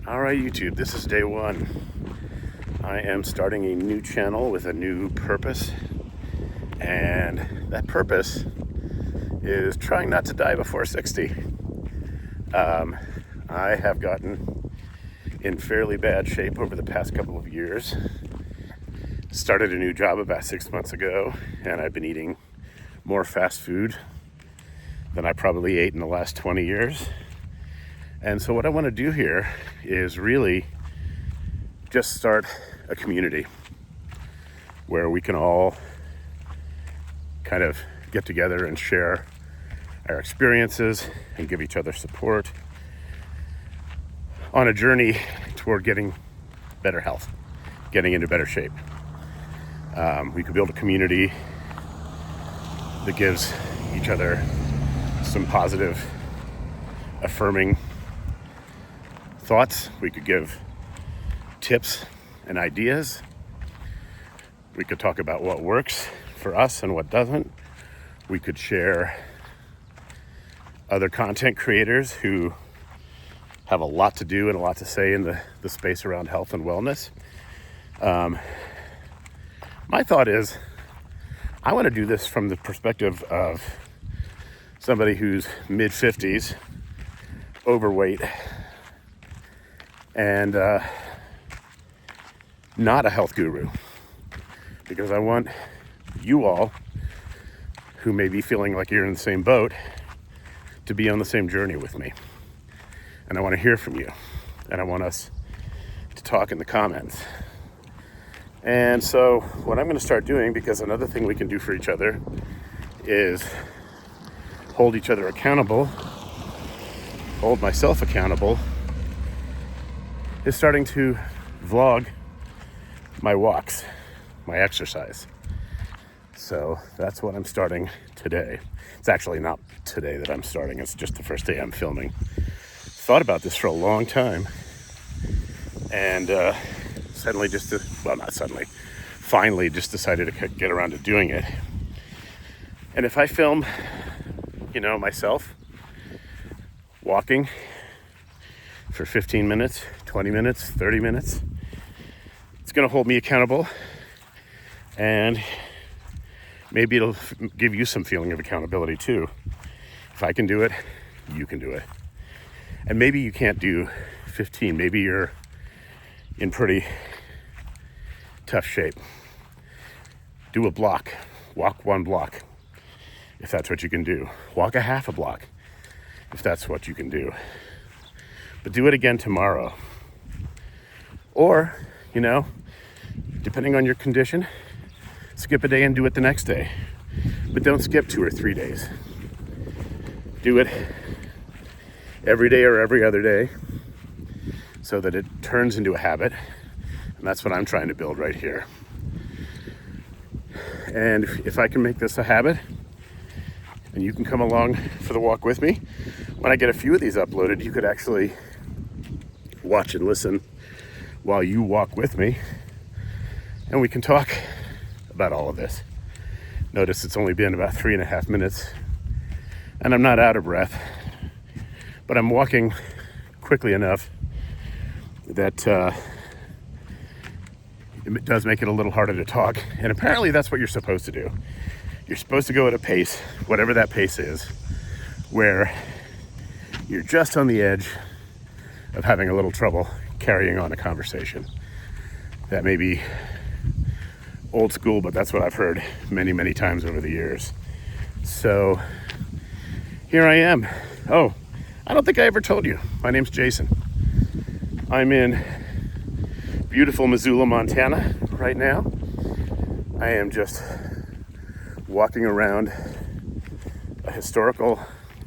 All right, YouTube, this is day one. I am starting a new channel with a new purpose, and that purpose is trying not to die before 60. I have gotten in fairly bad shape over the past couple of years. Started a new job about 6 months ago, and I've been eating more fast food than I probably ate in the last 20 years. And so what I want to do here is really just start a community where we can all kind of get together and share our experiences and give each other support on a journey toward getting better health, getting into better shape. We could build a community that gives each other some positive, affirming thoughts. We could give tips and ideas. We could talk about what works for us and what doesn't. We could share other content creators who have a lot to do and a lot to say in the space around health and wellness. My thought is, I want to do this from the perspective of somebody who's mid-50s, overweight, and not a health guru, because I want you all who may be feeling like you're in the same boat to be on the same journey with me. And I want to hear from you, and I want us to talk in the comments. And so what I'm going to start doing, because another thing we can do for each other is hold each other accountable, hold myself accountable, is starting to vlog my walks, my exercise. So that's what I'm starting today. It's actually not today that I'm starting, it's just the first day I'm filming. Thought about this for a long time, and finally just decided to get around to doing it. And if I film, myself walking for 15 minutes, 20 minutes, 30 minutes, it's going to hold me accountable, and maybe it'll give you some feeling of accountability too. If I can do it, you can do it. And maybe you can't do 15, maybe you're in pretty tough shape. Do a block, walk one block, if that's what you can do. Walk a half a block, if that's what you can do. But do it again tomorrow. Or, depending on your condition, skip a day and do it the next day. But don't skip 2 or 3 days. Do it every day or every other day so that it turns into a habit. And that's what I'm trying to build right here. And if I can make this a habit, and you can come along for the walk with me, when I get a few of these uploaded, you could actually watch and listen while you walk with me, and we can talk about all of this. Notice it's only been about 3.5 minutes, and I'm not out of breath, but I'm walking quickly enough that it does make it a little harder to talk. And apparently that's what you're supposed to do. You're supposed to go at a pace, whatever that pace is, where you're just on the edge of having a little trouble carrying on a conversation. That may be old school, but that's what I've heard many, many times over the years. So here I am. Oh, I don't think I ever told you. My name's Jason. I'm in beautiful Missoula, Montana right now. I am just walking around a historical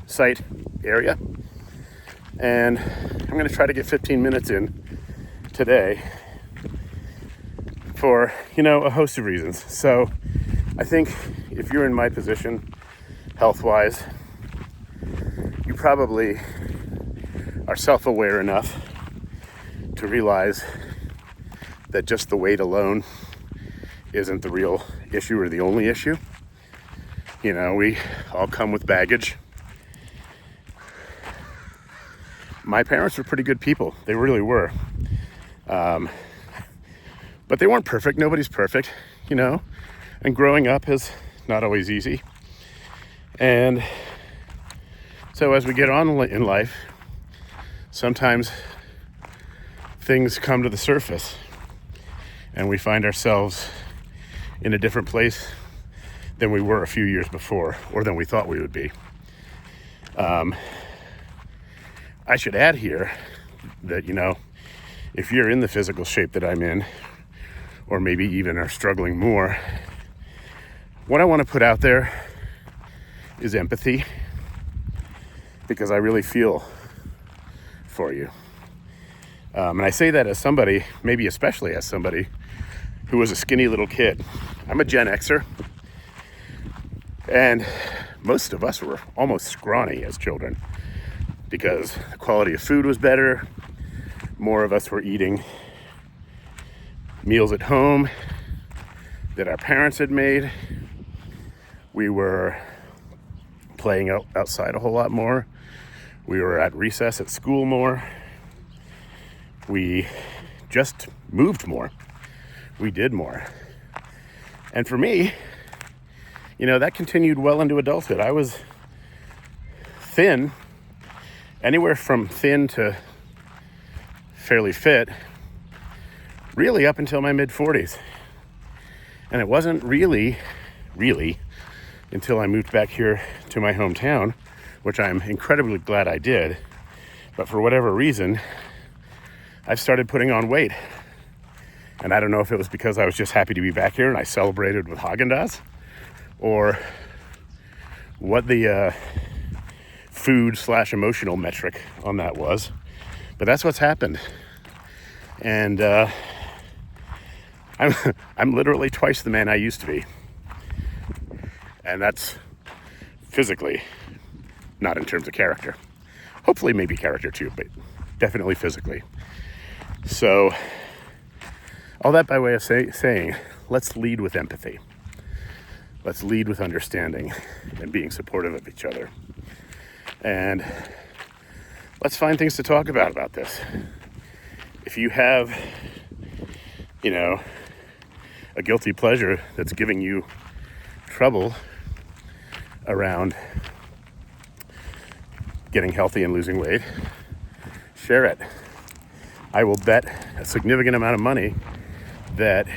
site area, and I'm going to try to get 15 minutes in today for, a host of reasons. So I think if you're in my position, health-wise, you probably are self-aware enough to realize that just the weight alone isn't the real issue or the only issue. We all come with baggage. my parents were pretty good people. They really were. But they weren't perfect. Nobody's perfect, you know. And growing up is not always easy. And so as we get on in life, sometimes things come to the surface and we find ourselves in a different place than we were a few years before, or than we thought we would be. I should add here that, you know, if you're in the physical shape that I'm in, or maybe even are struggling more, what I want to put out there is empathy, because I really feel for you. And I say that as somebody, maybe especially as somebody who was a skinny little kid. I'm a Gen Xer, and most of us were almost scrawny as children because the quality of food was better. More of us were eating meals at home that our parents had made. We were playing outside a whole lot more. We were at recess at school more. We just moved more. We did more. And for me, you know, that continued well into adulthood. I was thin, anywhere from thin to fairly fit, really up until my mid-40s. And it wasn't really until I moved back here to my hometown, which I'm incredibly glad I did. But for whatever reason, I've started putting on weight. And I don't know if it was because I was just happy to be back here and I celebrated with Haagen-Dazs, or what the food/emotional metric on that was. But that's what's happened. And I'm literally twice the man I used to be. And that's physically, not in terms of character. Hopefully maybe character too, but definitely physically. So all that by way of saying, let's lead with empathy. Let's lead with understanding and being supportive of each other. And let's find things to talk about this. If you have, you know, a guilty pleasure that's giving you trouble around getting healthy and losing weight, share it. I will bet a significant amount of money that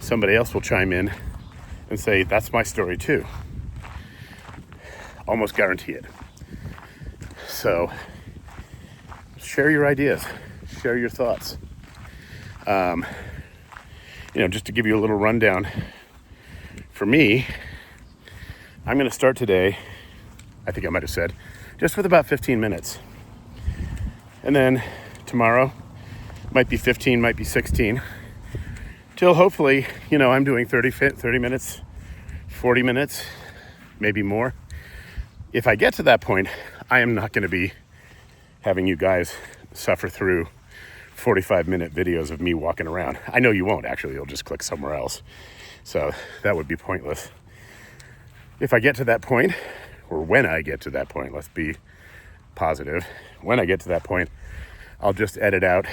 somebody else will chime in and say, that's my story too. Almost guarantee it. So share your ideas, share your thoughts. You know, just to give you a little rundown, for me, I'm going to start today, I think I might have said, just with about 15 minutes. And then tomorrow, might be 15, might be 16, till hopefully, you know, I'm doing 30 minutes, 40 minutes, maybe more. If I get to that point, I am not going to be having you guys suffer through 45-minute videos of me walking around. I know you won't, actually. You'll just click somewhere else. So that would be pointless. If I get to that point, or when I get to that point, let's be positive. When I get to that point, I'll just edit out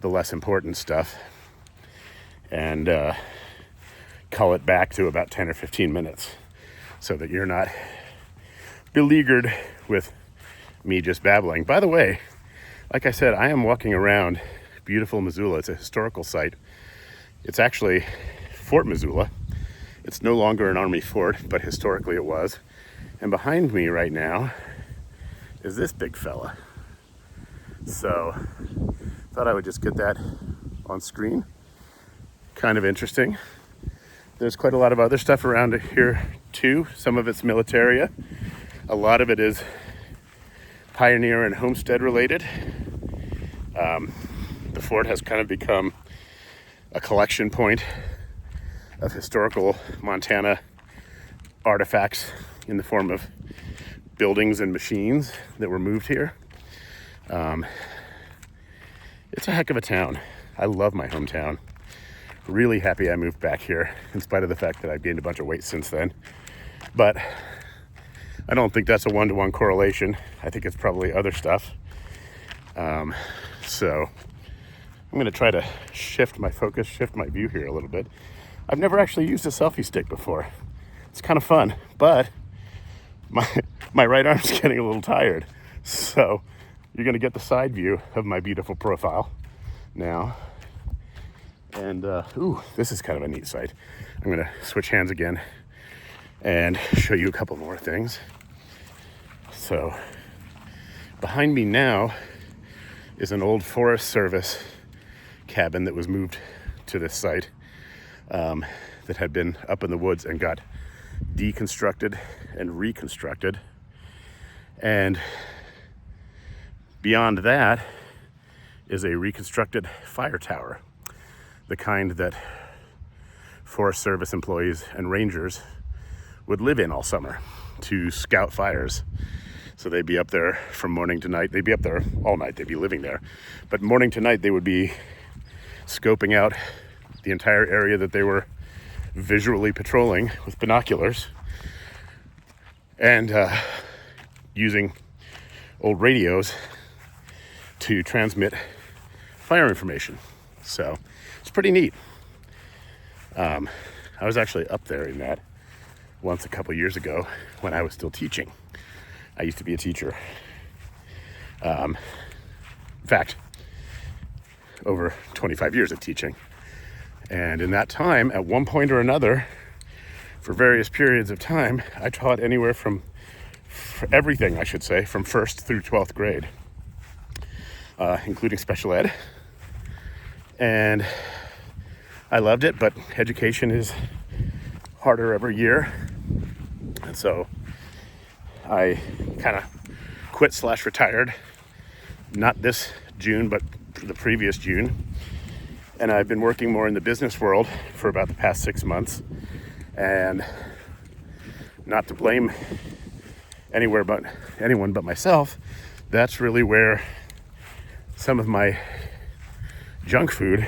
the less important stuff and cull it back to about 10 or 15 minutes so that you're not beleaguered with me just babbling. By the way, like I said, I am walking around beautiful Missoula. It's a historical site. It's actually Fort Missoula. It's no longer an army fort, but historically it was. And behind me right now is this big fella. So thought I would just get that on screen. Kind of interesting. There's quite a lot of other stuff around here too. Some of it's militaria. A lot of it is pioneer and homestead related. The fort has kind of become a collection point of historical Montana artifacts in the form of buildings and machines that were moved here. It's a heck of a town. I love my hometown. Really happy I moved back here, in spite of the fact that I've gained a bunch of weight since then. But I don't think that's a one-to-one correlation. I think it's probably other stuff. So I'm going to try to shift my focus, shift my view here a little bit. I've never actually used a selfie stick before. It's kind of fun, but my right arm's getting a little tired. So you're going to get the side view of my beautiful profile now. And, ooh, this is kind of a neat sight. I'm going to switch hands again and show you a couple more things. So behind me now is an old Forest Service cabin that was moved to this site, that had been up in the woods and got deconstructed and reconstructed. And beyond that is a reconstructed fire tower, the kind that Forest Service employees and rangers would live in all summer to scout fires. So they'd be up there from morning to night. They'd be up there all night. They'd be living there. But morning to night, they would be scoping out the entire area that they were visually patrolling with binoculars and using old radios to transmit fire information. So it's pretty neat. I was actually up there in that once a couple years ago when I was still teaching. I used to be a teacher. In fact, over 25 years of teaching. And in that time, at one point or another, for various periods of time, I taught anywhere from everything, I should say, from 1st through 12th grade, including special ed. And I loved it, but education is harder every year. And so I kind of quit/retired, not this June, but the previous June. And I've been working more in the business world for about the past 6 months. And not to blame anyone but myself, that's really where some of my junk food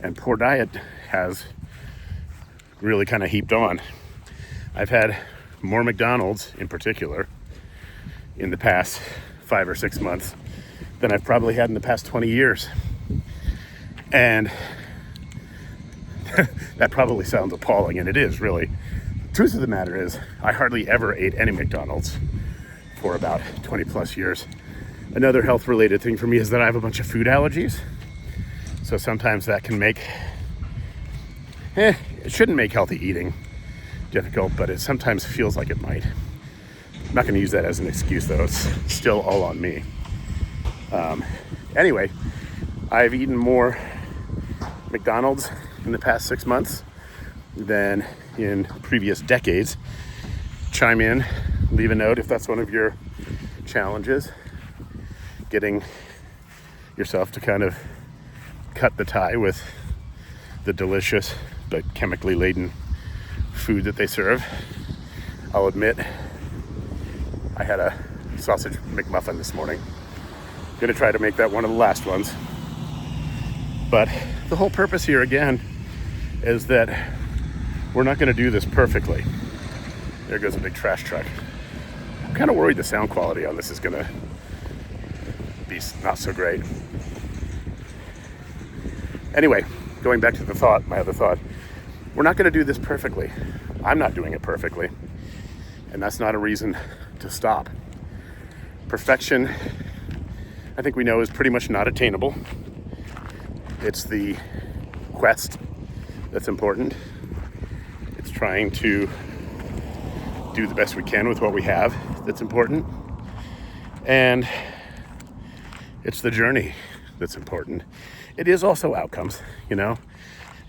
and poor diet has really kind of heaped on. I've had more McDonald's in particular in the past 5 or 6 months than I've probably had in the past 20 years. And that probably sounds appalling, and it is really. The truth of the matter is, I hardly ever ate any McDonald's for about 20 plus years. Another health related thing for me is that I have a bunch of food allergies. So sometimes that can make, it shouldn't make healthy eating difficult, but it sometimes feels like it might. I'm not going to use that as an excuse, though. It's still all on me. Anyway, I've eaten more McDonald's in the past 6 months than in previous decades. Chime in, leave a note if that's one of your challenges, getting yourself to kind of cut the tie with the delicious but chemically laden food that they serve. I'll admit, I had a sausage McMuffin this morning. I'm gonna try to make that one of the last ones. But the whole purpose here again is that we're not gonna do this perfectly. There goes a big trash truck. I'm kind of worried the sound quality on this is gonna be not so great. Anyway, going back to my other thought, we're not gonna do this perfectly. I'm not doing it perfectly. And that's not a reason to stop. Perfection, I think we know, is pretty much not attainable. It's the quest that's important. It's trying to do the best we can with what we have that's important. And it's the journey that's important. It is also outcomes, you know.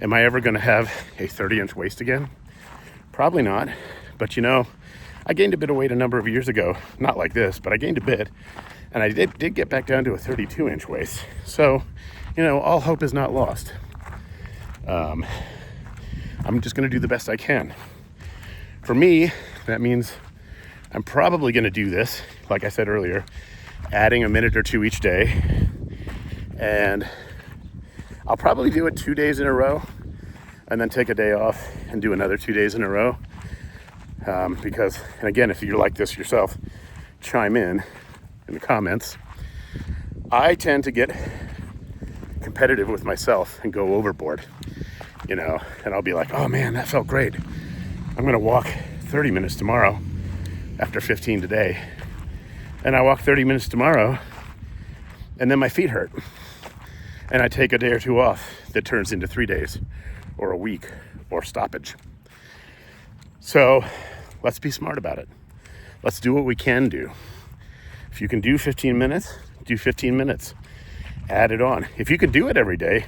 Am I ever going to have a 30-inch waist again? Probably not. But, you know, I gained a bit of weight a number of years ago. Not like this, but I gained a bit. And I did get back down to a 32-inch waist. So, you know, all hope is not lost. I'm just going to do the best I can. For me, that means I'm probably going to do this, like I said earlier, adding a minute or two each day. And I'll probably do it 2 days in a row and then take a day off and do another 2 days in a row. Because, and again, if you're like this yourself, chime in the comments. I tend to get competitive with myself and go overboard, and I'll be like, oh man, that felt great. I'm gonna walk 30 minutes tomorrow after 15 today. And I walk 30 minutes tomorrow and then my feet hurt. And I take a day or two off that turns into 3 days or a week or stoppage. So let's be smart about it. Let's do what we can do. If you can do 15 minutes, do 15 minutes. Add it on. If you can do it every day,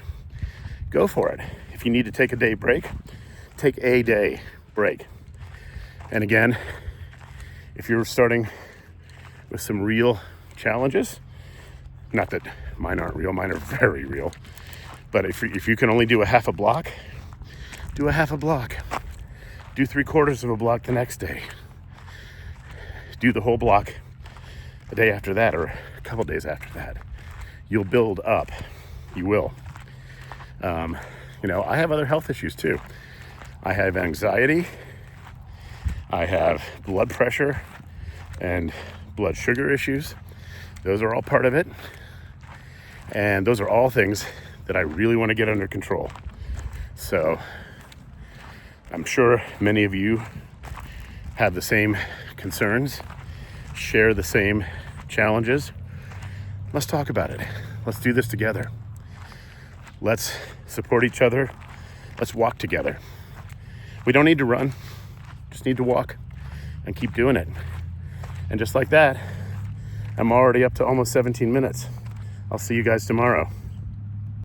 go for it. If you need to take a day break, take a day break. And again, if you're starting with some real challenges, not that mine aren't real, mine are very real, but if you can only do a half a block, do a half a block. Do 3/4 of a block the next day. Do the whole block a day after that or a couple days after that. You'll build up. You will. I have other health issues too. I have anxiety. I have blood pressure and blood sugar issues. Those are all part of it. And those are all things that I really want to get under control. So I'm sure many of you have the same concerns, share the same challenges. Let's talk about it. Let's do this together. Let's support each other. Let's walk together. We don't need to run, just need to walk and keep doing it. And just like that, I'm already up to almost 17 minutes. I'll see you guys tomorrow.